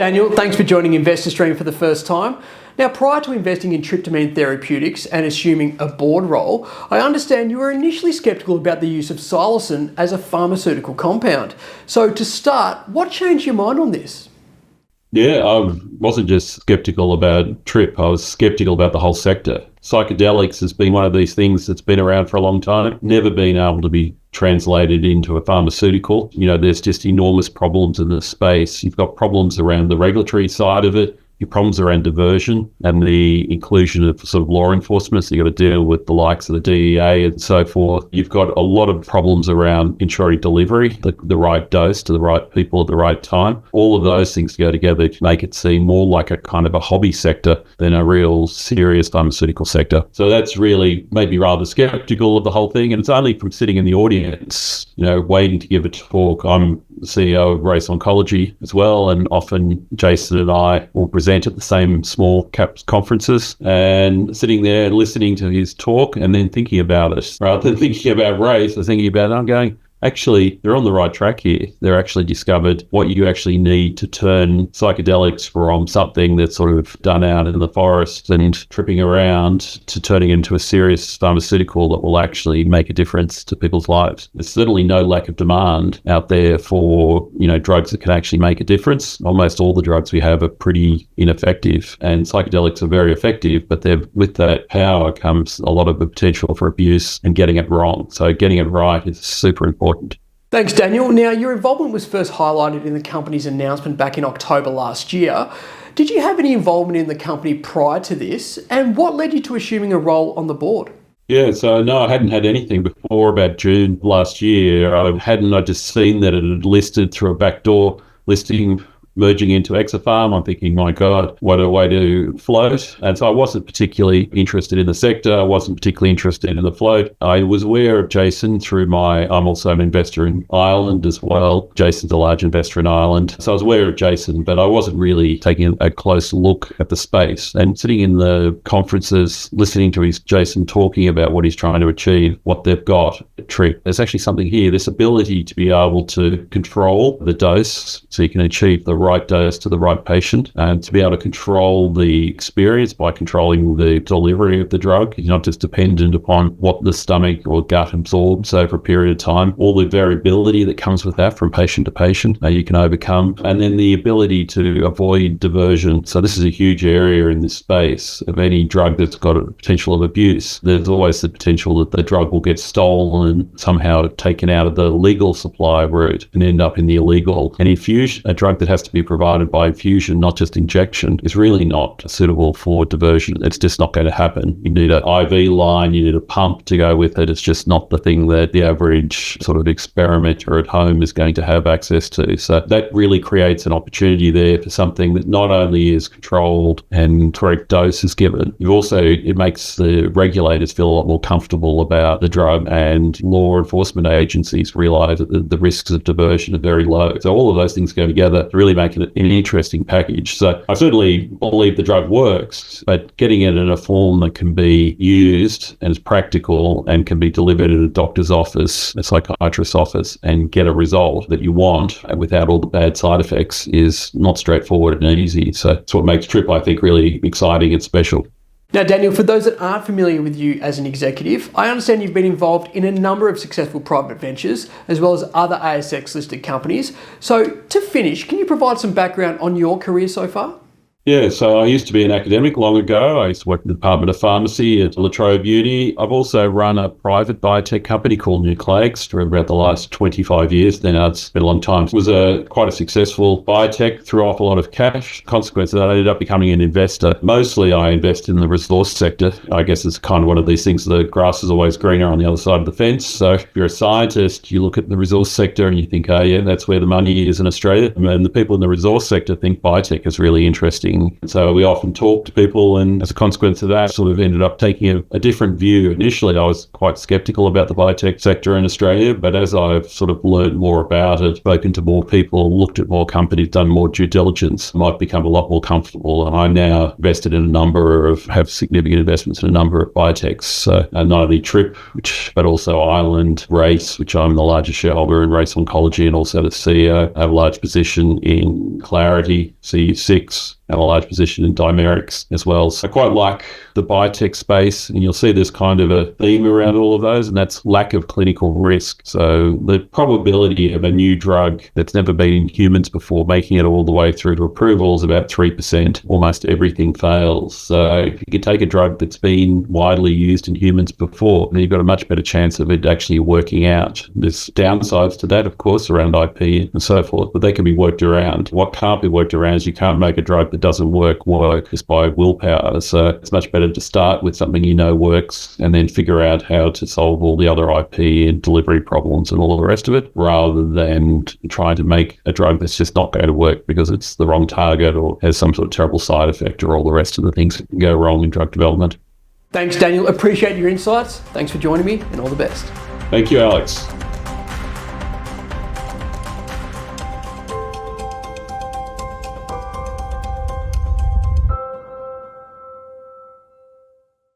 Daniel, thanks for joining InvestorStream for the first time. Now, prior to investing in tryptamine therapeutics and assuming a board role, I understand you were initially sceptical about the use of psilocin as a pharmaceutical compound. So to start, what changed your mind on this? Yeah, I wasn't just skeptical about Tryp, I was skeptical about the whole sector. Psychedelics has been one of these things that's been around for a long time, never been able to be translated into a pharmaceutical. There's just enormous problems in this space. You've got problems around the regulatory side of it, your problems around diversion and the inclusion of sort of law enforcement. So you've got to deal with the likes of the DEA and so forth. You've got a lot of problems around ensuring delivery, the right dose to the right people at the right time. All of those things go together to make it seem more like a kind of a hobby sector than a real serious pharmaceutical sector. So that's really made me rather skeptical of the whole thing. And it's only from sitting in the audience, waiting to give a talk. I'm the CEO of Race Oncology as well, and often Jason and I will present at the same small cap conferences, and sitting there and listening to his talk and then thinking about it rather than thinking about race or thinking about it, I'm going, actually, they're on the right track here. They're actually discovered what you actually need to turn psychedelics from something that's sort of done out in the forest and tripping around to turning into a serious pharmaceutical that will actually make a difference to people's lives. There's certainly no lack of demand out there for, drugs that can actually make a difference. Almost all the drugs we have are pretty ineffective, and psychedelics are very effective, but with that power comes a lot of the potential for abuse and getting it wrong. So getting it right is super important. Thanks, Daniel. Now, your involvement was first highlighted in the company's announcement back in October last year. Did you have any involvement in the company prior to this? And what led you to assuming a role on the board? Yeah, so no, I hadn't had anything before about June last year. I just seen that it had listed through a backdoor listing, merging into Exopharm. I'm thinking, my God, what a way to float. And so I wasn't particularly interested in the sector. I wasn't particularly interested in the float. I was aware of Jason I'm also an investor in Ireland as well. Jason's a large investor in Ireland. So I was aware of Jason, but I wasn't really taking a close look at the space. And sitting in the conferences, listening to Jason talking about what he's trying to achieve, what they've got at Tryp, there's actually something here, this ability to be able to control the dose so you can achieve the right dose to the right patient, and to be able to control the experience by controlling the delivery of the drug. You're not just dependent upon what the stomach or gut absorbs over a period of time. All the variability that comes with that from patient to patient, you can overcome. And then the ability to avoid diversion. So this is a huge area in this space of any drug that's got a potential of abuse. There's always the potential that the drug will get stolen and somehow taken out of the legal supply route and end up in the illegal. And infusion, a drug that has to be provided by infusion, not just injection, is really not suitable for diversion. It's just not going to happen. You need an IV line, you need a pump to go with it. It's just not the thing that the average sort of experimenter at home is going to have access to. So that really creates an opportunity there for something that not only is controlled and correct dose is given, it makes the regulators feel a lot more comfortable about the drug, and law enforcement agencies realize that the risks of diversion are very low. So all of those things go together to really make it an interesting package. So I certainly believe the drug works, but getting it in a form that can be used and is practical and can be delivered at a doctor's office, a psychiatrist's office, and get a result that you want without all the bad side effects is not straightforward and easy. So it's what makes Tryp, I think, really exciting and special. Now, Daniel, for those that aren't familiar with you as an executive, I understand you've been involved in a number of successful private ventures, as well as other ASX-listed companies. So, to finish, can you provide some background on your career so far? Yeah, so I used to be an academic long ago. I used to work in the Department of Pharmacy at La Trobe Uni. I've also run a private biotech company called Nucleics for about the last 25 years. Now it's been a long time. It was quite a successful biotech, threw off a lot of cash. Consequence of that, I ended up becoming an investor. Mostly I invest in the resource sector. I guess it's kind of one of these things, the grass is always greener on the other side of the fence. So if you're a scientist, you look at the resource sector and you think, oh yeah, that's where the money is in Australia. And the people in the resource sector think biotech is really interesting. working. So we often talk to people, and as a consequence of that, sort of ended up taking a different view. Initially, I was quite skeptical about the biotech sector in Australia, but as I've sort of learned more about it, spoken to more people, looked at more companies, done more due diligence, might become a lot more comfortable. And I now invested in have significant investments in a number of biotechs. So not only Tryp, but also Ireland, Race, which I'm the largest shareholder in Race Oncology, and also the CEO. I have a large position in Clarity, CU6, and a large position in Dimerics as well. So I quite like the biotech space, and you'll see there's kind of a theme around all of those, and that's lack of clinical risk. So the probability of a new drug that's never been in humans before making it all the way through to approval is about 3%. Almost everything fails. So if you can take a drug that's been widely used in humans before, then you've got a much better chance of it actually working out. There's downsides to that, of course, around IP and so forth, but they can be worked around. What can't be worked around is you can't make a drug that doesn't work just by willpower. So it's much better to start with something you know works and then figure out how to solve all the other IP and delivery problems and all the rest of it, rather than trying to make a drug that's just not going to work because it's the wrong target or has some sort of terrible side effect or all the rest of the things that can go wrong in drug development. Thanks, Daniel. Appreciate your insights. Thanks for joining me, and all the best. Thank you, Alex.